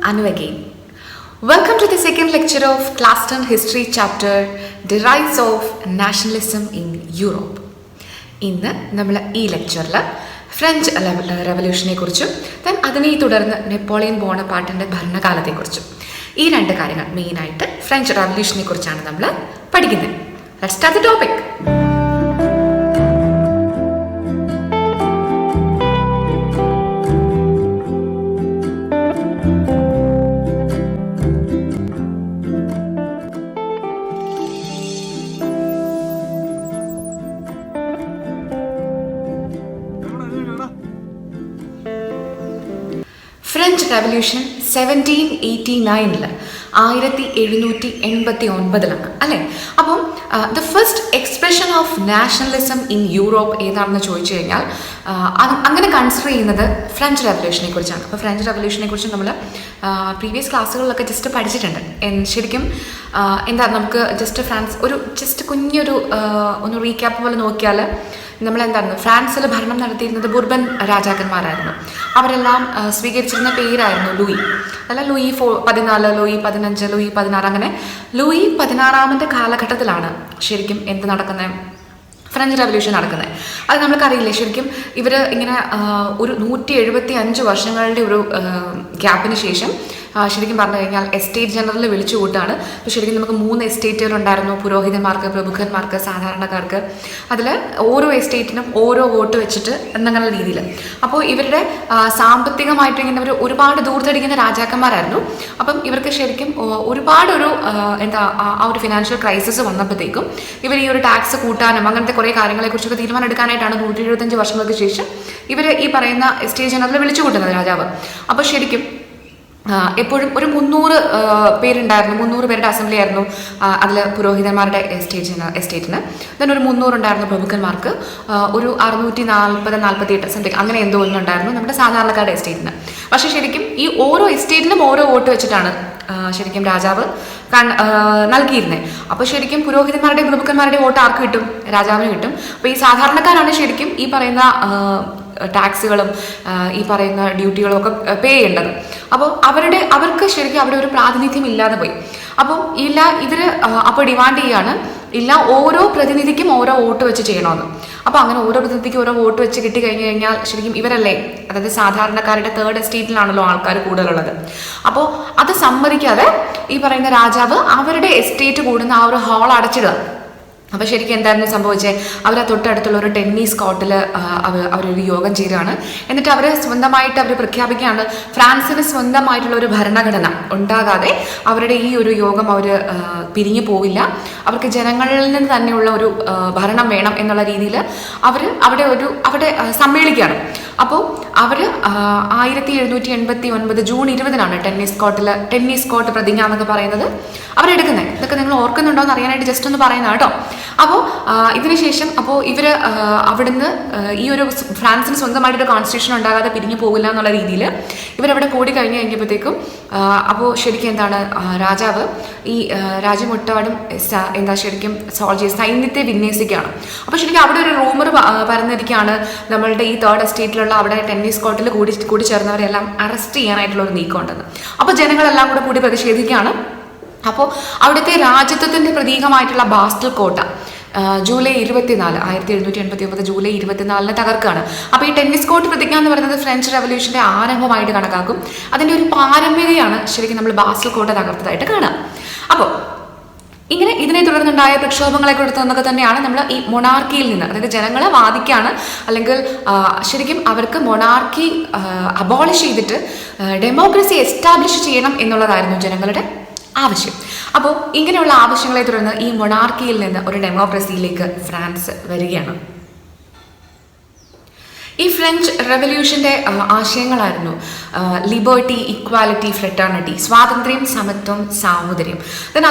Anu again. Welcome to the second lecture of Class 10 History chapter, The Rise of Nationalism in Europe. ഇന്ന് നമ്മൾ ഈ ലെക്ചറിൽ French റെവല്യൂഷനെ കുറിച്ചും then അതിനെ തുടർന്ന് നെപ്പോളിയൻ ബോണപ്പാർട്ടിൻ്റെ ഭരണകാലത്തെക്കുറിച്ചും ഈ രണ്ട് കാര്യങ്ങൾ മെയിനായിട്ട് ഫ്രഞ്ച് റെവല്യൂഷനെ കുറിച്ചാണ് നമ്മൾ പഠിക്കുന്നത്. Let's start the topic. French revolution 1789 1789 അല്ലേ? അപ്പം the first expression of nationalism in Europe ഏതാണെന്ന് ചോദിച്ചു കഴിഞ്ഞാൽ അങ്ങനെ കൺസിഡർ ചെയ്യുന്നത് ഫ്രഞ്ച് റെവല്യൂഷനെ കുറിച്ചാണ്. അപ്പോൾ ഫ്രഞ്ച് റെവല്യൂഷനെ കുറിച്ച് നമ്മൾ പ്രീവിയസ് ക്ലാസ്സുകളിലൊക്കെ ജസ്റ്റ് പഠിച്ചിട്ടുണ്ട്. ശരിക്കും എന്താ നമുക്ക് ജസ്റ്റ് കുഞ്ഞൊരു ഒന്ന് റീക്യാപ്പ് പോലെ നോക്കിയാൽ നമ്മളെന്തായിരുന്നു, ഫ്രാൻസിൽ ഭരണം നടത്തിയിരുന്നത് ബുർബൻ രാജാക്കന്മാരായിരുന്നു. അവരെല്ലാം സ്വീകരിച്ചിരുന്ന പേരായിരുന്നു ലൂയി, അല്ല ലൂയി 14, ലൂയി 15, ലൂയി 16. അങ്ങനെ ലൂയി 16 കാലഘട്ടത്തിലാണ് ശരിക്കും എന്ത് നടക്കുന്നത്, ഫ്രഞ്ച് റെവല്യൂഷൻ നടക്കുന്നത്. അത് നമ്മൾക്കറിയില്ലേ, ശരിക്കും ഇവർ ഇങ്ങനെ ഒരു 175 വർഷങ്ങളുടെ ഒരു ഗ്യാപ്പിന് ശേഷം ശരിക്കും പറഞ്ഞു കഴിഞ്ഞാൽ എസ്റ്റേറ്റ് ജനറൽ വിളിച്ചു കൂട്ടാണ്. അപ്പോൾ ശരിക്കും നമുക്ക് 3 എസ്റ്റേറ്റുകളുണ്ടായിരുന്നു, പുരോഹിതന്മാർക്ക്, പ്രഭുക്കന്മാർക്ക്, സാധാരണക്കാർക്ക്. അതിൽ ഓരോ എസ്റ്റേറ്റിനും ഓരോ വോട്ട് വെച്ചിട്ട് എന്നങ്ങനെ രീതിയിൽ. അപ്പോൾ ഇവരുടെ സാമ്പത്തികമായിട്ട് ഇങ്ങനെ ഒരുപാട് ദൂർത്തടിക്കുന്ന രാജാക്കന്മാരായിരുന്നു. അപ്പം ഇവർക്ക് ശരിക്കും ഒരുപാടൊരു ആ ഒരു ഫിനാൻഷ്യൽ ക്രൈസിസ് വന്നപ്പോഴത്തേക്കും ഇവർ ഈ ഒരു ടാക്സ് കൂട്ടാനും അങ്ങനത്തെ കുറേ കാര്യങ്ങളെക്കുറിച്ചൊക്കെ തീരുമാനം എടുക്കാനായിട്ടാണ് 175 വർഷങ്ങൾക്ക് ശേഷം ഇവർ ഈ പറയുന്ന എസ്റ്റേറ്റ് ജനറൽ വിളിച്ചു കൂട്ടുന്നത് രാജാവ്. അപ്പോൾ ശരിക്കും എപ്പോഴും ഒരു 300 പേരുണ്ടായിരുന്നു, 300 പേരുടെ അസംബ്ലി ആയിരുന്നു. അതിൽ പുരോഹിതന്മാരുടെ എസ്റ്റേറ്റിന് ദെൻ ഒരു 300 ഉണ്ടായിരുന്നു പ്രഭുക്കന്മാർക്ക്, ഒരു 640-48 സംതിങ് അങ്ങനെ എന്തോ ഒന്നുണ്ടായിരുന്നു നമ്മുടെ സാധാരണക്കാരുടെ എസ്റ്റേറ്റിന്. പക്ഷേ ശരിക്കും ഈ ഓരോ എസ്റ്റേറ്റിനും ഓരോ വോട്ട് വെച്ചിട്ടാണ് ശരിക്കും രാജാവ് നൽകിയിരുന്നത്. അപ്പോൾ ശരിക്കും പുരോഹിതന്മാരുടെയും പ്രഭുക്കന്മാരുടെയും വോട്ട് ആർക്ക് കിട്ടും? രാജാവിന് കിട്ടും. അപ്പോൾ ഈ സാധാരണക്കാരാണ് ശരിക്കും ഈ പറയുന്ന ടാക്സുകളും ഈ പറയുന്ന ഡ്യൂട്ടികളും ഒക്കെ പേ ചെയ്യേണ്ടത്. അപ്പോൾ അവർക്ക് ശരിക്കും അവിടെ ഒരു പ്രാതിനിധ്യം ഇല്ലാതെ പോയി. അപ്പം അപ്പോൾ ഡിമാൻഡ് ചെയ്യാണ് ഓരോ പ്രതിനിധിക്കും ഓരോ വോട്ട് വെച്ച് ചെയ്യണമെന്ന്. അപ്പോൾ അങ്ങനെ ഓരോ പ്രതിനിധിക്കും ഓരോ വോട്ട് വെച്ച് കിട്ടിക്കഴിഞ്ഞ് കഴിഞ്ഞാൽ ശരിക്കും ഇവരല്ലേ, അതായത് സാധാരണക്കാരുടെ 3rd എസ്റ്റേറ്റിലാണല്ലോ ആൾക്കാർ കൂടുതലുള്ളത്. അപ്പോൾ അത് സമ്മതിക്കാതെ ഈ പറയുന്ന രാജാവ് അവരുടെ എസ്റ്റേറ്റ് കൂടുന്ന ആ ഒരു ഹാൾ അടച്ചിടുക. അപ്പോൾ ശരിക്കും എന്തായിരുന്നു സംഭവിച്ചത്, അവർ തൊട്ടടുത്തുള്ള ഒരു ടെന്നീസ് കോർട്ടിൽ അവരൊരു യോഗം ചേരുകയാണ്. എന്നിട്ട് അവർ പ്രഖ്യാപിക്കുകയാണ് ഫ്രാൻസിന് സ്വന്തമായിട്ടുള്ള ഒരു ഭരണഘടന ഉണ്ടാകാതെ അവരുടെ ഈ ഒരു യോഗം അവർ പിരിഞ്ഞു പോവില്ല, അവർക്ക് ജനങ്ങളിൽ നിന്ന് തന്നെയുള്ള ഒരു ഭരണം വേണം എന്നുള്ള രീതിയിൽ അവിടെ സമ്മേളിക്കുകയാണ്. അപ്പോൾ അവർ 1789 ജൂൺ 20 ടെന്നീസ് കോർട്ട് പ്രതിജ്ഞ എന്നൊക്കെ പറയുന്നത് അവരെടുക്കുന്നത്. ഇതൊക്കെ നിങ്ങൾ ഓർക്കുന്നുണ്ടോ എന്ന് അറിയാനായിട്ട് ജസ്റ്റ് ഒന്ന് പറയുന്ന കേട്ടോ. അപ്പോൾ ഇതിനുശേഷം ഇവർ അവിടുന്ന് ഈ ഒരു ഫ്രാൻസിന് സ്വന്തമായിട്ടൊരു കോൺസ്റ്റിറ്റ്യൂഷൻ ഉണ്ടാകാതെ പിരിഞ്ഞു പോകില്ല എന്നുള്ള രീതിയിൽ ഇവരവിടെ കൂടി കഴിഞ്ഞപ്പോഴത്തേക്കും അപ്പോൾ ശരിക്കും എന്താണ്, രാജാവ് ഈ രാജ്യമൊട്ടാടും ശരിക്കും സൈന്യത്തെ വിന്യസിക്കുകയാണ്. അപ്പോൾ ശരിക്കും അവിടെ ഒരു റൂമർ പരന്നിരിക്കുകയാണ്, നമ്മളുടെ ഈ 3rd എസ്റ്റേറ്റിലുള്ള അവിടെ ടെന്നീസ് കോർട്ടിൽ കൂടി ചേർന്നവരെല്ലാം അറസ്റ്റ് ചെയ്യാനായിട്ടുള്ള ഒരു നീക്കം ഉണ്ടെന്ന്. അപ്പോൾ ജനങ്ങളെല്ലാം കൂടി പ്രതിഷേധിക്കുകയാണ്. അപ്പോൾ അവിടുത്തെ രാജ്യത്വത്തിൻ്റെ പ്രതീകമായിട്ടുള്ള ബാസ്റ്റൽ കോട്ട ജൂലൈ 24 1789 ജൂലൈ 24 തകർക്കുകയാണ്. അപ്പോൾ ഈ ടെന്നീസ് കോർട്ട് പ്രതിജ്ഞ എന്ന് പറയുന്നത് ഫ്രഞ്ച് റെവല്യൂഷൻ്റെ ആരംഭമായിട്ട് കണക്കാക്കും. അതിൻ്റെ ഒരു പാരമ്പര്യമാണ് ശരിക്കും നമ്മൾ ബാസ്റ്റൽ കോട്ട തകർത്തതായിട്ട് കാണുക. അപ്പോൾ ഇങ്ങനെ ഇതിനെ തുടർന്നുണ്ടായ പ്രക്ഷോഭങ്ങളെ കുറിച്ചൊക്കെ തന്നെയാണ് നമ്മൾ ഈ മൊണാർക്കിയിൽ നിന്ന്, അതായത് ജനങ്ങളെ വാദിക്കുകയാണ്, അല്ലെങ്കിൽ ശരിക്കും അവർക്ക് മൊണാർക്കി അബോളിഷ് ചെയ്തിട്ട് ഡെമോക്രസി എസ്റ്റാബ്ലിഷ് ചെയ്യണം എന്നുള്ളതായിരുന്നു ജനങ്ങളുടെ ആവശ്യം. അപ്പോൾ ഇങ്ങനെയുള്ള ആവശ്യങ്ങളെ തുടർന്ന് ഈ മൊണാർക്കിയിൽ നിന്ന് ഒരു ഡെമോക്രസിയിലേക്ക് ഫ്രാൻസ് വരികയാണ്. ഈ ഫ്രഞ്ച് റെവല്യൂഷൻ്റെ ആശയങ്ങളായിരുന്നു ലിബർട്ടി, ഇക്വാലിറ്റി, ഫ്രെറ്റേണിറ്റി, സ്വാതന്ത്ര്യം, സമത്വം, സാഹോദര്യം.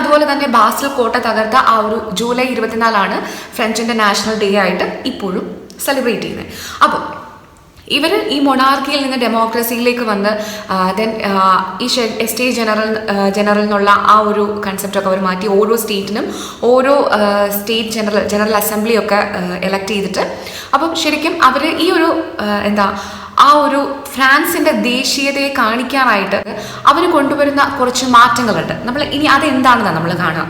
അതുപോലെ തന്നെ ബാസ്റ്റൽ കോട്ട തകർത്ത ആ ഒരു ജൂലൈ 24 ഫ്രഞ്ചിൻ്റെ നാഷണൽ ഡേ ആയിട്ട് ഇപ്പോഴും സെലിബ്രേറ്റ് ചെയ്യുന്നത്. അപ്പോൾ ഇവർ ഈ മൊണാർക്കിയിൽ നിന്ന് ഡെമോക്രസിയിലേക്ക് വന്ന് ദെൻ ഈ എസ്റ്റേറ്റ് ജനറൽ എന്നുള്ള ആ ഒരു കൺസെപ്റ്റൊക്കെ അവർ മാറ്റി ഓരോ സ്റ്റേറ്റിനും ഓരോ സ്റ്റേറ്റ് ജനറൽ അസംബ്ലിയൊക്കെ എലക്ട് ചെയ്തിട്ട് അപ്പം ശരിക്കും അവർ ഈ ഒരു ആ ഒരു ഫ്രാൻസിൻ്റെ ദേശീയതയെ കാണിക്കാനായിട്ട് അവർ കൊണ്ടുവരുന്ന കുറച്ച് മാറ്റങ്ങളുണ്ട്. നമ്മൾ ഇനി അതെന്താണെന്നാണ് നമ്മൾ കാണുക.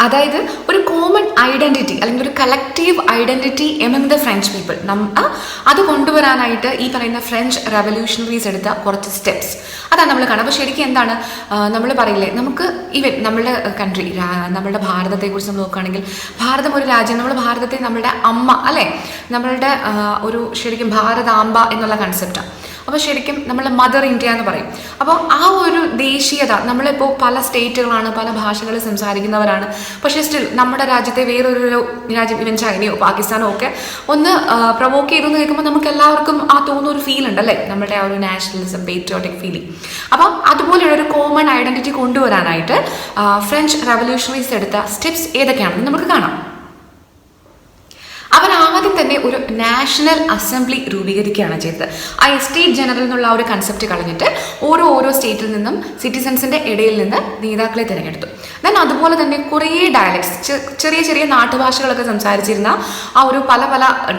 അതായത് ഒരു കോമൺ ഐഡൻറ്റിറ്റി അല്ലെങ്കിൽ ഒരു collective identity among the French people അത് കൊണ്ടുവരാനായിട്ട് ഈ പറയുന്ന ഫ്രഞ്ച് റെവല്യൂഷണറീസ് എടുത്ത കുറച്ച് സ്റ്റെപ്സ് അതാണ് നമ്മൾ കാണുക. അപ്പോൾ ശരിക്കും എന്താണ് നമ്മൾ പറയില്ലേ, നമുക്ക് ഈവൻ നമ്മളുടെ കൺട്രി, നമ്മളുടെ ഭാരതത്തെക്കുറിച്ച് നമ്മൾ നോക്കുകയാണെങ്കിൽ ഭാരതം ഒരു രാജ്യം, നമ്മൾ ഭാരതത്തെ നമ്മളുടെ അമ്മ അല്ലേ, നമ്മളുടെ ഒരു ശരിക്കും ഭാരതാംബ എന്നുള്ള കൺസെപ്റ്റാണ്. അപ്പോൾ ശരിക്കും നമ്മൾ മദർ ഇന്ത്യ എന്ന് പറയും. അപ്പോൾ ആ ഒരു ദേശീയത, നമ്മളിപ്പോൾ പല സ്റ്റേറ്റുകളാണ്, പല ഭാഷകൾ സംസാരിക്കുന്നവരാണ്, പക്ഷേ സ്റ്റിൽ നമ്മുടെ രാജ്യത്തെ വേറൊരു രാജ്യം, ഇവൻ ചൈനയോ പാകിസ്ഥാനോ ഒക്കെ ഒന്ന് പ്രൊവോക്ക് ചെയ്തു എന്ന് കേൾക്കുമ്പോൾ നമുക്ക് എല്ലാവർക്കും ആ തോന്നുന്ന ഒരു ഫീൽ ഉണ്ട് അല്ലേ, നമ്മുടെ ആ ഒരു നാഷണലിസം, പേട്രിയോട്ടിക് ഫീലിംഗ്. അപ്പം അതുപോലെയുള്ള ഒരു കോമൺ ഐഡൻറ്റിറ്റി കൊണ്ടുവരാനായിട്ട് ഫ്രഞ്ച് റെവല്യൂഷണറീസ് എടുത്ത സ്റ്റെപ്സ് ഏതൊക്കെയാണെന്ന് നമുക്ക് കാണാം. അവർ ആദ്യം തന്നെ ഒരു നാഷണൽ അസംബ്ലി രൂപീകരിക്കുകയാണ് ചെയ്തത്. ആ എസ്റ്റേറ്റ് ജനറൽ എന്നുള്ള ഒരു കൺസെപ്റ്റ് കളഞ്ഞിട്ട് ഓരോ സ്റ്റേറ്റിൽ നിന്നും സിറ്റിസൺസിൻ്റെ ഇടയിൽ നിന്ന് നേതാക്കളെ തിരഞ്ഞെടുത്തു. ദെൻ അതുപോലെ തന്നെ കുറേ ഡയലക്ട്സ്, ചെറിയ നാട്ടുഭാഷകളൊക്കെ സംസാരിച്ചിരുന്ന ആ ഒരു പല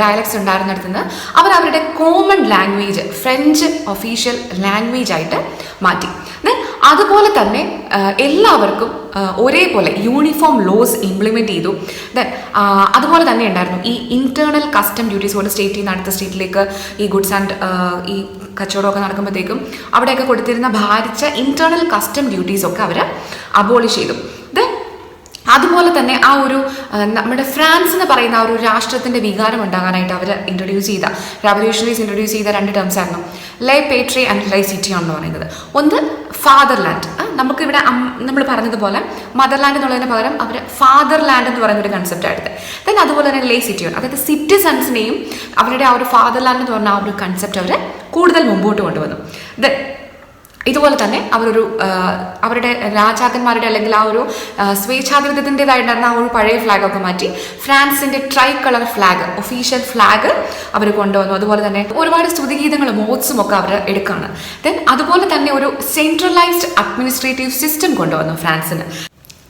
ഡയലക്ട്സ് ഉണ്ടായിരുന്നിടത്ത് നിന്ന് അവരുടെ common language French official language ആയിട്ട് മാറ്റി. ദെൻ അതുപോലെ തന്നെ എല്ലാവർക്കും ഒരേപോലെ യൂണിഫോം ലോസ് ഇംപ്ലിമെൻറ്റ് ചെയ്തു. ദെൻ അതുപോലെ തന്നെ ഉണ്ടായിരുന്നു ഈ ഇന്റേണൽ കസ്റ്റം ഡ്യൂട്ടീസ്, ഒരു സ്റ്റേറ്റിൽ നിന്ന് അടുത്ത സ്റ്റേറ്റിലേക്ക് ഈ ഗുഡ്സ് ആൻഡ് ഈ കച്ചവടമൊക്കെ നടക്കുമ്പോഴത്തേക്കും അവിടെയൊക്കെ കൊടുത്തിരുന്ന ഭാരിച്ച ഇന്റേണൽ കസ്റ്റം ഡ്യൂട്ടീസൊക്കെ അവർ അബോളിഷ് ചെയ്തു. ദെൻ അതുപോലെ തന്നെ ആ ഒരു നമ്മുടെ ഫ്രാൻസ് എന്ന് പറയുന്ന ആ ഒരു രാഷ്ട്രത്തിൻ്റെ വികാരം ഉണ്ടാകാനായിട്ട് അവർ റവല്യൂഷണറീസ് ഇൻട്രൊഡ്യൂസ് ചെയ്ത 2 ടേംസ് ആയിരുന്നു, ലേ പേട്രി ആൻഡ് ലേ സിറ്റിയോൺ എന്ന് പറയുന്നത്. ഒന്ന് ഫാദർലാൻഡ്, നമുക്കിവിടെ നമ്മൾ പറഞ്ഞതുപോലെ മദർലാൻഡ് എന്നുള്ളതിന് പകരം അവർ ഫാദർലാൻഡ് എന്ന് പറയുന്ന ഒരു കൺസെപ്റ്റ് എടുത്ത്. ദെൻ അതുപോലെ തന്നെ ലേ സിറ്റിയോൺ, അതായത് സിറ്റിസൺസിനെയും അവരുടെ ആ ഒരു ഫാദർലാൻഡ് എന്ന് പറഞ്ഞ ആ ഒരു കൺസെപ്റ്റ് അവർ കൂടുതൽ മുമ്പോട്ട് കൊണ്ടുവന്നു. ദെൻ ഇതുപോലെ തന്നെ അവരുടെ രാജാക്കന്മാരുടെ അല്ലെങ്കിൽ ആ ഒരു സ്വേച്ഛാധിപത്യത്തിൻ്റെതായിട്ടുണ്ടായിരുന്ന ആ ഒരു പഴയ ഫ്ലാഗൊക്കെ മാറ്റി ഫ്രാൻസിൻ്റെ tri colour flag, official flag അവർ കൊണ്ടുവന്നു. അതുപോലെ തന്നെ ഒരുപാട് സ്തുതിഗീതങ്ങളും ഓട്സും ഒക്കെ അവർ എടുക്കുകയാണ്. ദെൻ അതുപോലെ തന്നെ ഒരു സെൻട്രലൈസ്ഡ് അഡ്മിനിസ്ട്രേറ്റീവ് സിസ്റ്റം കൊണ്ടുവന്നു ഫ്രാൻസിന്.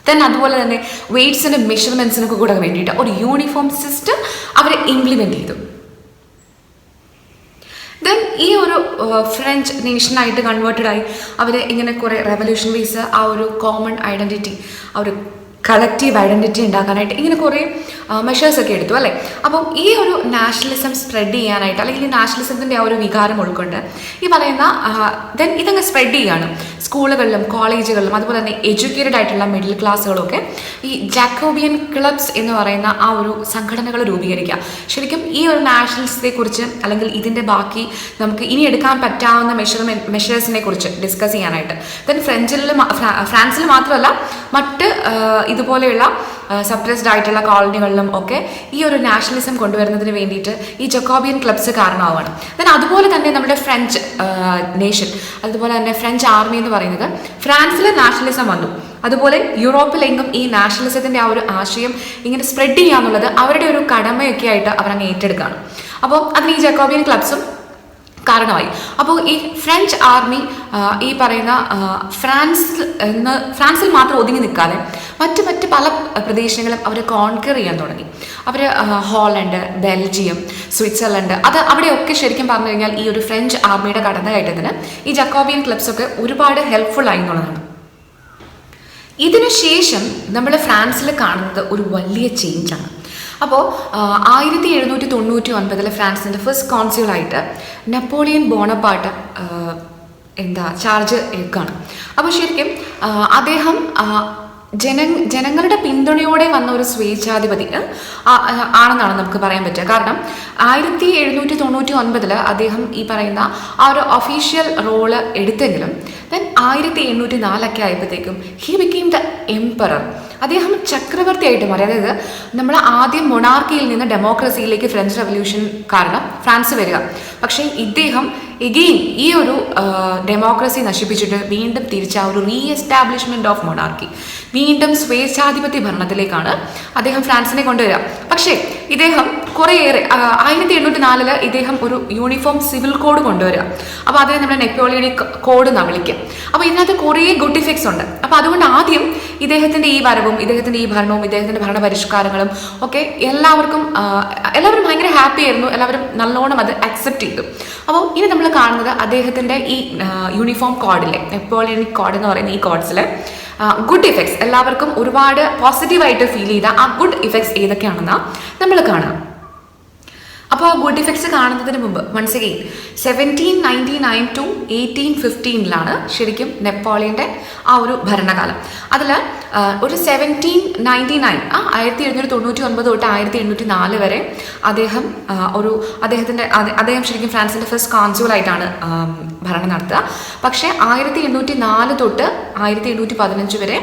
ദെൻ അതുപോലെ തന്നെ വെയ്റ്റ്സിനും മെഷർമെൻറ്റ്സിനൊക്കെ കൂടെ വേണ്ടിയിട്ട് ഒരു യൂണിഫോം സിസ്റ്റം അവർ ഇംപ്ലിമെൻറ്റ് ചെയ്തു. ദെൻ ഈ ഒരു ഫ്രഞ്ച് നേഷനായിട്ട് കൺവേർട്ടഡായി അവർ ഇങ്ങനെ കുറേ റെവല്യൂഷണറീസ് ആ ഒരു കോമൺ ഐഡൻറ്റിറ്റി, ആ ഒരു കളക്റ്റീവ് ഐഡൻറ്റിറ്റി ഉണ്ടാക്കാനായിട്ട് ഇങ്ങനെ കുറേ മെഷേഴ്സൊക്കെ എടുത്തു അല്ലേ. അപ്പം ഈ ഒരു നാഷണലിസം സ്പ്രെഡ് ചെയ്യാനായിട്ട് അല്ലെങ്കിൽ ഈ നാഷണലിസത്തിൻ്റെ ആ ഒരു വികാരം ഉൾക്കൊണ്ട് ഈ പറയുന്ന ദെൻ ഇതങ്ങ് സ്പ്രെഡ് ചെയ്യുകയാണ് സ്കൂളുകളിലും കോളേജുകളിലും. അതുപോലെ തന്നെ എഡ്യൂക്കേറ്റഡ് ആയിട്ടുള്ള മിഡിൽ ക്ലാസ്സുകളൊക്കെ ഈ ജാക്കോബിയൻ ക്ലബ്സ് എന്ന് പറയുന്ന ആ ഒരു സംഘടനകൾ രൂപീകരിക്കുക. ശരിക്കും ഈ ഒരു നാഷണലിസത്തെ കുറിച്ച് അല്ലെങ്കിൽ ഇതിൻ്റെ ബാക്കി നമുക്ക് ഇനി എടുക്കാൻ പറ്റാവുന്ന മെഷേഴ്സിനെ കുറിച്ച് ഡിസ്കസ് ചെയ്യാനായിട്ട്. ദെൻ ഫ്രാൻസിൽ മാത്രമല്ല മറ്റ് ഇതുപോലെയുള്ള സപ്രസ്ഡ് ആയിട്ടുള്ള കോളനികളിലും ഒക്കെ ഈ ഒരു നാഷണലിസം കൊണ്ടുവരുന്നതിന് വേണ്ടിയിട്ട് ഈ ജക്കോബിയൻ ക്ലബ്സ് കാരണമാവുകയാണ്. ദെൻ അതുപോലെ തന്നെ നമ്മുടെ ഫ്രഞ്ച് നേഷൻ, അതുപോലെ തന്നെ ഫ്രഞ്ച് ആർമി എന്ന് പറയുന്നത് ഫ്രാൻസിൽ നാഷണലിസം വന്നു. അതുപോലെ യൂറോപ്പിലെങ്കും ഈ നാഷണലിസത്തിൻ്റെ ആ ഒരു ആശയം ഇങ്ങനെ സ്പ്രെഡ് ചെയ്യുക എന്നുള്ളത് അവരുടെ ഒരു കടമയൊക്കെ ആയിട്ട് അവരങ്ങ് ഏറ്റെടുക്കുകയാണ്. അപ്പോൾ അതിന് ഈ ജക്കോബിയൻ ക്ലബ്സും കാരണമായി. അപ്പോൾ ഈ ഫ്രഞ്ച് ആർമി ഈ പറയുന്ന ഫ്രാൻസിൽ മാത്രം ഒതുങ്ങി നിൽക്കാതെ മറ്റ് പല പ്രദേശങ്ങളും അവർ കോൺക്വർ ചെയ്യാൻ തുടങ്ങി. അവർ ഹോളണ്ട്, ബെൽജിയം, സ്വിറ്റ്സർലൻഡ് അവിടെയൊക്കെ ശരിക്കും പറഞ്ഞു കഴിഞ്ഞാൽ ഈ ഒരു ഫ്രഞ്ച് ആർമിയുടെ കടന്നുകയറ്റത്തിന് ഈ ജക്കോബിയൻ ക്ലബ്സൊക്കെ ഒരുപാട് ഹെൽപ്ഫുൾ ആയി എന്നുള്ളതാണ്. ഇതിനുശേഷം നമ്മൾ ഫ്രാൻസിൽ കാണുന്നത് ഒരു വലിയ ചേഞ്ചാണ്. അപ്പോൾ 1799 ഫ്രാൻസിൻ്റെ ഫസ്റ്റ് കോൺസ്യൂളായിട്ട് നെപ്പോളിയൻ ബോണപ്പാർട്ട് ചാർജ് ഏൽക്കുകയാണ്. അപ്പോൾ ശരിക്കും അദ്ദേഹം ജനങ്ങളുടെ പിന്തുണയോടെ വന്ന ഒരു സ്വേച്ഛാധിപതി ആണെന്നാണ് നമുക്ക് പറയാൻ പറ്റുക. കാരണം 1799 അദ്ദേഹം ഈ പറയുന്ന ആ ഒരു ഒഫീഷ്യൽ റോള് എടുത്തെങ്കിലും ദെൻ 1804 ആയപ്പോഴത്തേക്കും ഹി ബിക്കെയിം ദ എംപറർ. അദ്ദേഹം ചക്രവർത്തിയായിട്ട് മാറി. അതായത് നമ്മൾ ആദ്യം മൊണാർക്കിയിൽ നിന്ന് ഡെമോക്രസിയിലേക്ക് ഫ്രഞ്ച് റെവല്യൂഷൻ കാരണം ഫ്രാൻസ് വരിക. പക്ഷേ ഇദ്ദേഹം എഗെയിൻ ഈ ഒരു ഡെമോക്രസി നശിപ്പിച്ചിട്ട് വീണ്ടും തിരിച്ച ആ ഒരു റീ എസ്റ്റാബ്ലിഷ്മെൻറ്റ് ഓഫ് മൊണാർക്കി, വീണ്ടും സ്വേച്ഛാധിപത്യ ഭരണത്തിലേക്കാണ് അദ്ദേഹം ഫ്രാൻസിനെ കൊണ്ടുവരിക. പക്ഷേ ഇദ്ദേഹം കുറേയേറെ 1804 ഇദ്ദേഹം ഒരു യൂണിഫോം സിവിൽ കോഡ് കൊണ്ടുവരിക. അപ്പോൾ അതിനെ നമ്മുടെ നെപ്പോളിയനിക് കോഡ് എന്നാണ് വിളിക്കുക. അപ്പോൾ ഇതിനകത്ത് കുറേ ഗുഡ് ഇഫക്ട്സ് ഉണ്ട്. അപ്പോൾ അതുകൊണ്ട് ആദ്യം ഇദ്ദേഹത്തിൻ്റെ ഈ വരവും ഇദ്ദേഹത്തിൻ്റെ ഈ ഭരണവും ഇദ്ദേഹത്തിൻ്റെ ഭരണപരിഷ്കാരങ്ങളും ഒക്കെ എല്ലാവരും ഭയങ്കര ഹാപ്പി ആയിരുന്നു. എല്ലാവരും നല്ലോണം അത് അക്സെപ്റ്റ് ചെയ്തു. അപ്പോൾ ഇനി നമ്മൾ കാണുന്നത് അദ്ദേഹത്തിൻ്റെ ഈ യൂണിഫോം കോഡിലെ നെപ്പോളിയനിക് കോഡ് എന്ന് പറയുന്ന ഈ കോഡ്സിൽ ഗുഡ് ഇഫക്ട്സ് എല്ലാവർക്കും ഒരുപാട് പോസിറ്റീവായിട്ട് ഫീൽ ചെയ്ത ആ ഗുഡ് ഇഫക്ട്സ് ഏതൊക്കെയാണെന്നാണ് നമ്മൾ കാണുക. അപ്പോൾ ആ ഗുഡ് ഇഫക്ട്സ് കാണുന്നതിന് മുമ്പ് വൺസ് അഗെയിൻ 1799 to 1815 ശരിക്കും നെപ്പോളിയൻ്റെ ആ ഒരു ഭരണകാലം. അതിൽ ഒരു 1799 1799 തൊട്ട് 1804 വരെ അദ്ദേഹം ശരിക്കും ഫ്രാൻസിൻ്റെ ഫസ്റ്റ് കോൺസുലായിട്ടാണ് ഭരണം നടത്തുക. പക്ഷേ 1804 തൊട്ട് 1815 വരെ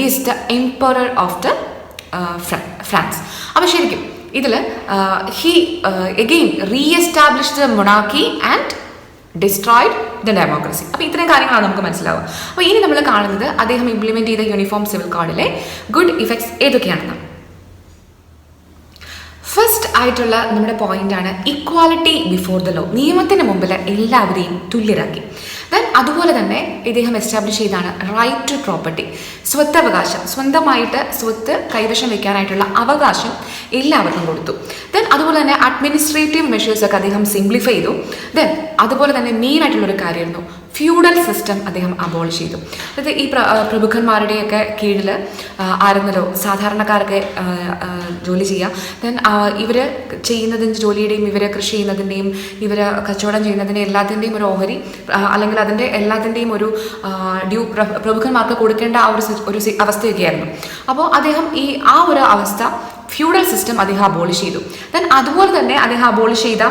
is the emperor of the France. അപ്പോൾ ശരിക്കും ഇതിൽ he again reestablished the monarchy and destroyed the democracy. അപ്പോൾ ഇത്രയും കാര്യങ്ങളാണ് നമുക്ക് മനസ്സിലാവുക. അപ്പോൾ ഇനി നമ്മൾ കാണുന്നത് അദ്ദേഹം ഇംപ്ലിമെൻറ്റ് ചെയ്ത യൂണിഫോം സിവിൽ കോഡിലെ ഗുഡ് ഇഫക്ട്സ് ഏതൊക്കെയാണെന്ന്. ഫസ്റ്റ് ആയിട്ടുള്ള നമ്മുടെ പോയിന്റാണ് ഇക്വാലിറ്റി ബിഫോർ ദ ലോ. നിയമത്തിന് മുമ്പിൽ എല്ലാവരെയും തുല്യരാക്കി. ദെൻ അതുപോലെ തന്നെ ഇദ്ദേഹം എസ്റ്റാബ്ലിഷ് ചെയ്താണ് റൈറ്റ് ടു പ്രോപ്പർട്ടി, സ്വത്തവകാശം, സ്വന്തമായിട്ട് സ്വത്ത് കൈവശം വയ്ക്കാനായിട്ടുള്ള അവകാശം എല്ലാവർക്കും കൊടുത്തു. ദെൻ അതുപോലെ തന്നെ അഡ്മിനിസ്ട്രേറ്റീവ് മെഷേഴ്സൊക്കെ അദ്ദേഹം സിംപ്ലിഫൈ ചെയ്തു. ദെൻ അതുപോലെ തന്നെ മെയിൻ ആയിട്ടുള്ളൊരു കാര്യമായിരുന്നു ഫ്യൂഡൽ സിസ്റ്റം അദ്ദേഹം അബോളിഷ് ചെയ്തു. അതായത് ഈ പ്രഭുക്കന്മാരുടെയൊക്കെ കീഴിൽ ആയിരുന്നല്ലോ സാധാരണക്കാർക്ക് ജോലി ചെയ്യാം. ദെൻ ഇവർ ചെയ്യുന്നതിൻ്റെ ജോലിയുടെയും ഇവർ കൃഷി ചെയ്യുന്നതിൻ്റെയും ഇവർ കച്ചവടം ചെയ്യുന്നതിൻ്റെ എല്ലാത്തിൻ്റെയും ഒരു ഓഹരി അല്ലെങ്കിൽ അതിൻ്റെ എല്ലാത്തിൻ്റെയും ഒരു ഡ്യൂ പ്രഭുക്കന്മാർക്ക് കൊടുക്കേണ്ട ആ ഒരു അവസ്ഥയൊക്കെയായിരുന്നു. അപ്പോൾ അദ്ദേഹം ആ ഒരു അവസ്ഥ ഫ്യൂഡൽ സിസ്റ്റം അദ്ദേഹം അബോളിഷ് ചെയ്തു. ദെൻ അതുപോലെ തന്നെ അദ്ദേഹം അബോളിഷ് ചെയ്ത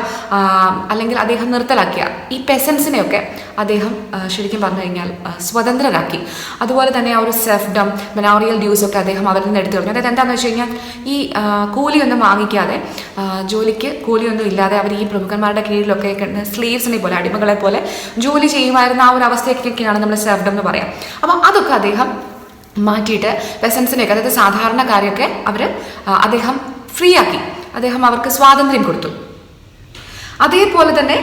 അല്ലെങ്കിൽ അദ്ദേഹം നിർത്തലാക്കിയ ഈ പെസൻസിനെയൊക്കെ അദ്ദേഹം ശരിക്കും പറഞ്ഞു കഴിഞ്ഞാൽ സ്വതന്ത്രരാക്കി. അതുപോലെ തന്നെ ആ ഒരു സെഫ്ഡം മെനോറിയൽ ഡ്യൂസൊക്കെ അദ്ദേഹം അവരിൽ നിന്ന് എടുത്തു കളഞ്ഞു. അതായത് എന്താണെന്ന് വെച്ച് കഴിഞ്ഞാൽ ഈ കൂലിയൊന്നും വാങ്ങിക്കാതെ ജോലിക്ക് കൂലിയൊന്നും ഇല്ലാതെ അവർ ഈ പ്രമുഖന്മാരുടെ കീഴിലൊക്കെ സ്ലീവ്സിനെ പോലെ അടിമകളെ പോലെ ജോലി ചെയ്യുമായിരുന്ന ആ ഒരു അവസ്ഥയൊക്കെയാണ് നമ്മൾ സെഫ്ഡം എന്ന് പറയാം. അപ്പോൾ അതൊക്കെ അദ്ദേഹം മാറ്റിയിട്ട് പെസൻസിനെയൊക്കെ അതായത് സാധാരണക്കാരെയൊക്കെ അദ്ദേഹം ഫ്രീ ആക്കി. അദ്ദേഹം അവർക്ക് സ്വാതന്ത്ര്യം കൊടുത്തു. അതേപോലെ തന്നെ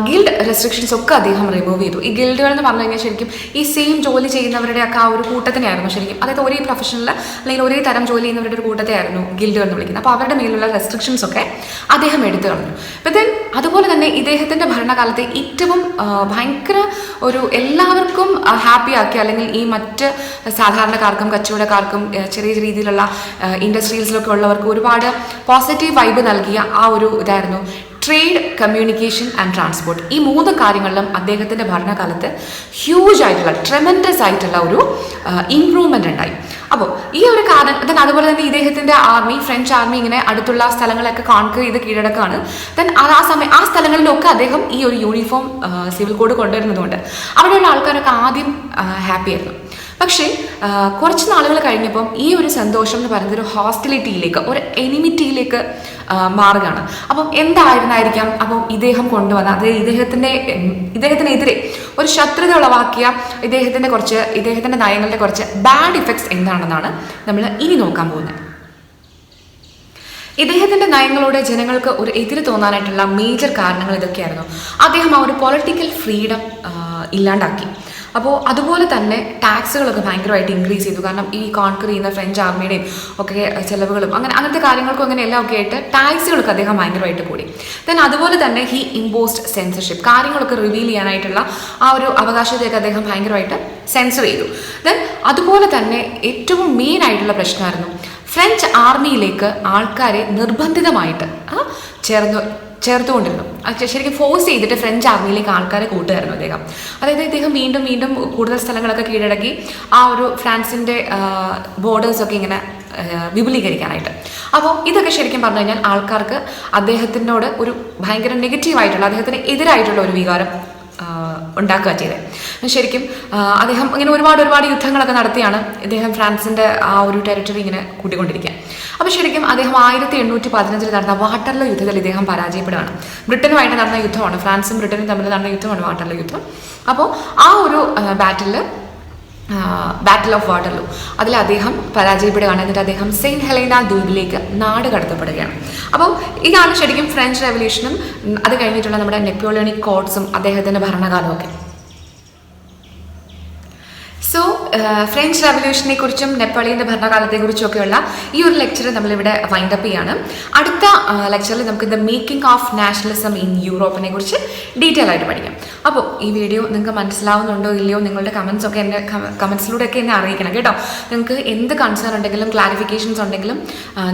ഗിൽഡ് റെസ്ട്രിക്ഷൻസ് ഒക്കെ അദ്ദേഹം റിമൂവ് ചെയ്തു. ഈ ഗിൽഡുകൾ എന്ന് പറഞ്ഞു കഴിഞ്ഞാൽ ശരിക്കും ഈ സെയിം ജോലി ചെയ്യുന്നവരുടെയൊക്കെ ആ ഒരു കൂട്ടത്തിനായിരുന്നു ശരിക്കും, അതായത് ഒരേ പ്രൊഫഷനിൽ അല്ലെങ്കിൽ ഒരേ തരം ജോലി ചെയ്യുന്നവരുടെ ഒരു കൂട്ടത്തെയായിരുന്നു ഗിൽഡുകൾ എന്ന് വിളിക്കുന്നത്. അപ്പോൾ അവരുടെ മേലുള്ള റെസ്ട്രിക്ഷൻസ് ഒക്കെ അദ്ദേഹം എടുത്തു കളഞ്ഞു. അപ്പം ദെൻ അതുപോലെ തന്നെ ഇദ്ദേഹത്തിൻ്റെ ഭരണകാലത്തെ ഏറ്റവും ഭയങ്കര ഒരു എല്ലാവർക്കും ഹാപ്പി ആക്കി അല്ലെങ്കിൽ ഈ മറ്റ് സാധാരണക്കാർക്കും കച്ചവടക്കാർക്കും ചെറിയ രീതിയിലുള്ള ഇൻഡസ്ട്രീസിലൊക്കെ ഉള്ളവർക്ക് ഒരുപാട് പോസിറ്റീവ് വൈബ് നൽകിയ ആ ഒരു ഇതായിരുന്നു ട്രേഡ്, കമ്മ്യൂണിക്കേഷൻ ആൻഡ് ട്രാൻസ്പോർട്ട്. ഈ 3 കാര്യങ്ങളിലും അദ്ദേഹത്തിൻ്റെ ഭരണകാലത്ത് ഹ്യൂജ് ആയിട്ടുള്ള ട്രെമൻഡസ് ആയിട്ടുള്ള ഒരു ഇംപ്രൂവ്മെൻ്റ് ഉണ്ടായി. അപ്പോൾ ഈ ഒരു കാരണം അതുപോലെ തന്നെ ഇദ്ദേഹത്തിൻ്റെ ഫ്രഞ്ച് ആർമി ഇങ്ങനെ അടുത്തുള്ള സ്ഥലങ്ങളൊക്കെ കോൺക്വർ ചെയ്ത് കീഴടക്കാണ്. ദെൻ ആ സ്ഥലങ്ങളിലൊക്കെ അദ്ദേഹം ഈ ഒരു യൂണിഫോം സിവിൽ കോഡ് കൊണ്ടുവരുന്നതുകൊണ്ട് അവിടെയുള്ള ആൾക്കാരൊക്കെ ആദ്യം ഹാപ്പി ആയിരുന്നു. പക്ഷേ കുറച്ച് നാളുകൾ കഴിഞ്ഞപ്പം ഈ ഒരു സന്തോഷം എന്ന് പറയുന്നത് ഒരു ഹോസ്റ്റിലിറ്റിയിലേക്ക്, ഒരു എനിമിറ്റിയിലേക്ക് മാറുകയാണ്. അപ്പം എന്തായിരുന്നായിരിക്കാം അപ്പം ഇദ്ദേഹം കൊണ്ടുവന്ന അത് ഇദ്ദേഹത്തിനെതിരെ ഒരു ശത്രുത ഉളവാക്കിയ ഇദ്ദേഹത്തിൻ്റെ നയങ്ങളുടെ കുറച്ച് ബാഡ് ഇഫക്ട്സ് എന്താണെന്നാണ് നമ്മൾ ഇനി നോക്കാൻ പോകുന്നത്. ഇദ്ദേഹത്തിൻ്റെ നയങ്ങളോട് ജനങ്ങൾക്ക് ഒരു എതിര് തോന്നാനായിട്ടുള്ള മേജർ കാരണങ്ങൾ ഇതൊക്കെയായിരുന്നു. അദ്ദേഹം ആ ഒരു പൊളിറ്റിക്കൽ ഫ്രീഡം ഇല്ലാണ്ടാക്കി. അപ്പോൾ അതുപോലെ തന്നെ ടാക്സുകളൊക്കെ ഭയങ്കരമായിട്ട് ഇൻക്രീസ് ചെയ്തു. കാരണം ഈ കോൺക്വർ ചെയ്യുന്ന ഫ്രഞ്ച് ആർമിയുടെയും ഒക്കെ ചിലവുകളും അങ്ങനത്തെ കാര്യങ്ങൾക്കും അങ്ങനെ എല്ലാം ഒക്കെ ആയിട്ട് ടാക്സുകളൊക്കെ അദ്ദേഹം ഭയങ്കരമായിട്ട് കൂടി. ദെൻ അതുപോലെ തന്നെ ഹി ഇമ്പോസ്ഡ് സെൻസർഷിപ്പ്, കാര്യങ്ങളൊക്കെ റിവീൽ ചെയ്യാനായിട്ടുള്ള ആ ഒരു അവകാശത്തെയൊക്കെ അദ്ദേഹം ഭയങ്കരമായിട്ട് സെൻസർ ചെയ്തു. ദെൻ അതുപോലെ തന്നെ ഏറ്റവും മെയിൻ ആയിട്ടുള്ള പ്രശ്നമായിരുന്നു ഫ്രഞ്ച് ആർമിയിലേക്ക് ആൾക്കാരെ നിർബന്ധിതമായിട്ട് ചേർത്തുകൊണ്ടിരുന്നു. ശരിക്കും ഫോഴ്സ് ചെയ്തിട്ട് ഫ്രഞ്ച് ആർമിയിലേക്ക് ആൾക്കാരെ കൂട്ടുമായിരുന്നു അദ്ദേഹം. അതായത് ഇദ്ദേഹം വീണ്ടും വീണ്ടും കൂടുതൽ സ്ഥലങ്ങളൊക്കെ കീഴടക്കി ആ ഒരു ഫ്രാൻസിൻ്റെ ബോർഡേഴ്സൊക്കെ ഇങ്ങനെ വിപുലീകരിക്കാനായിട്ട്. അപ്പോൾ ഇതൊക്കെ ശരിക്കും പറഞ്ഞു കഴിഞ്ഞാൽ ആൾക്കാർക്ക് അദ്ദേഹത്തിനോട് ഒരു ഭയങ്കര നെഗറ്റീവായിട്ടുള്ള അദ്ദേഹത്തിന് എതിരായിട്ടുള്ള ഒരു വികാരം ഉണ്ടാക്കുക ചെയ്തത്. ശരിക്കും അദ്ദേഹം ഇങ്ങനെ ഒരുപാട് യുദ്ധങ്ങളൊക്കെ നടത്തിയാണ് ഇദ്ദേഹം ഫ്രാൻസിൻ്റെ ആ ഒരു ടെറിട്ടറി ഇങ്ങനെ കൂട്ടിക്കൊണ്ടിരിക്കുക. അപ്പോൾ ശരിക്കും അദ്ദേഹം 1815 നടന്ന വാട്ടർലോ യുദ്ധത്തിൽ ഇദ്ദേഹം പരാജയപ്പെടുകയാണ്. ബ്രിട്ടനുമായിട്ട് നടന്ന യുദ്ധമാണ്, ഫ്രാൻസും ബ്രിട്ടനും തമ്മിൽ നടന്ന യുദ്ധമാണ് വാട്ടർലോ യുദ്ധം. അപ്പോൾ ആ ഒരു ബാറ്റിൽ ബാറ്റിൽ ഓഫ് വാട്ടർലൂ. അതിൽ അദ്ദേഹം പരാജയപ്പെടുകയാണ്. എന്നിട്ട് അദ്ദേഹം സെയിൻറ്റ് ഹെലേന ദ്വീപിലേക്ക് നാട് കടത്തപ്പെടുകയാണ്. അപ്പോൾ ഇതാണ് ശരിക്കും ഫ്രഞ്ച് റെവല്യൂഷനും അത് കഴിഞ്ഞിട്ടുള്ള നമ്മുടെ നെപ്പോളിയണിക് കോഡ്സും അദ്ദേഹത്തിൻ്റെ ഭരണകാലമൊക്കെ. സോ ഫ്രഞ്ച് റെവല്യൂഷനെ കുറിച്ചും നെപ്പോളിയൻ്റെ ഭരണകാലത്തെക്കുറിച്ചൊക്കെയുള്ള ഈ ഒരു ലെക്ചർ നമ്മളിവിടെ വൈൻഡപ്പ് ചെയ്യാണ്. അടുത്ത ലെക്ചറിൽ നമുക്ക് the making of nationalism in യൂറോപ്പിനെ കുറിച്ച് ഡീറ്റെയിൽ ആയിട്ട് പഠിക്കാം. അപ്പോൾ ഈ വീഡിയോ നിങ്ങൾക്ക് മനസ്സിലാവുന്നുണ്ടോ ഇല്ലയോ, നിങ്ങളുടെ കമൻസ് ഒക്കെ എൻ്റെ കമൻസിലൂടെയൊക്കെ എന്നെ അറിയിക്കണം കേട്ടോ. നിങ്ങൾക്ക് എന്ത് കൺസേൺ ഉണ്ടെങ്കിലും ക്ലാരിഫിക്കേഷൻസ് ഉണ്ടെങ്കിലും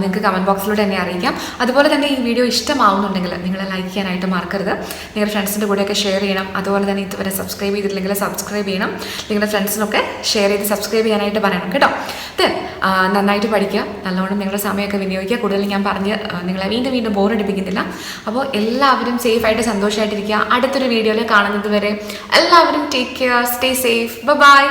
നിങ്ങൾക്ക് കമൻറ്റ് ബോക്സിലൂടെ എന്നെ അറിയിക്കാം. അതുപോലെ തന്നെ ഈ വീഡിയോ ഇഷ്ടമാവുന്നുണ്ടെങ്കിൽ നിങ്ങൾ ലൈക്ക് ചെയ്യാനായിട്ട് മറക്കരുത്. നിങ്ങളുടെ ഫ്രണ്ട്സിൻ്റെ കൂടെയൊക്കെ ഷെയർ ചെയ്യണം. അതുപോലെ തന്നെ ഇതുവരെ സബ്സ്ക്രൈബ് ചെയ്തിട്ടില്ലെങ്കിൽ സബ്സ്ക്രൈബ് ചെയ്യണം. നിങ്ങളുടെ ഫ്രണ്ട്സിനൊക്കെ ഷെയർ ചെയ്ത് സബ്സ്ക്രൈബ് ചെയ്യാനായിട്ട് പറയണം കേട്ടോ. നന്നായിട്ട് പഠിക്കുക, നല്ലോണം നിങ്ങളുടെ സമയമൊക്കെ വിനിയോഗിക്കുക. കൂടുതൽ ഞാൻ പറഞ്ഞ് നിങ്ങളെ വീണ്ടും ബോറടിപ്പിക്കുന്നില്ല. അപ്പോൾ എല്ലാവരും സേഫായിട്ട് സന്തോഷമായിട്ടിരിക്കുക. അടുത്തൊരു വീഡിയോയിൽ കാണുന്നത് വരെ എല്ലാവരും take care, stay safe, by.